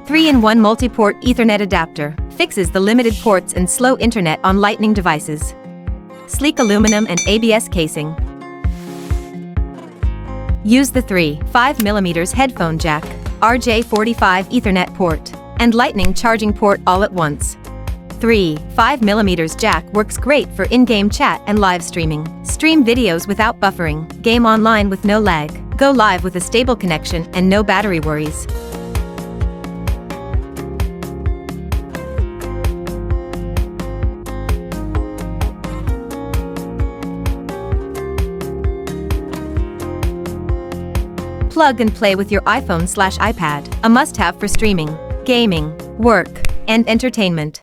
3-in-1 multi-port Ethernet adapter fixes the limited ports and slow internet on Lightning devices. Sleek aluminum and ABS casing. Use the 3.5mm headphone jack, RJ45 Ethernet port, and Lightning charging port all at once. 3.5mm jack works great for in-game chat and live streaming. Stream videos without buffering, game online with no lag, go live with a stable connection and no battery worries. Plug and play with your iPhone/iPad, a must-have for streaming, gaming, work, and entertainment.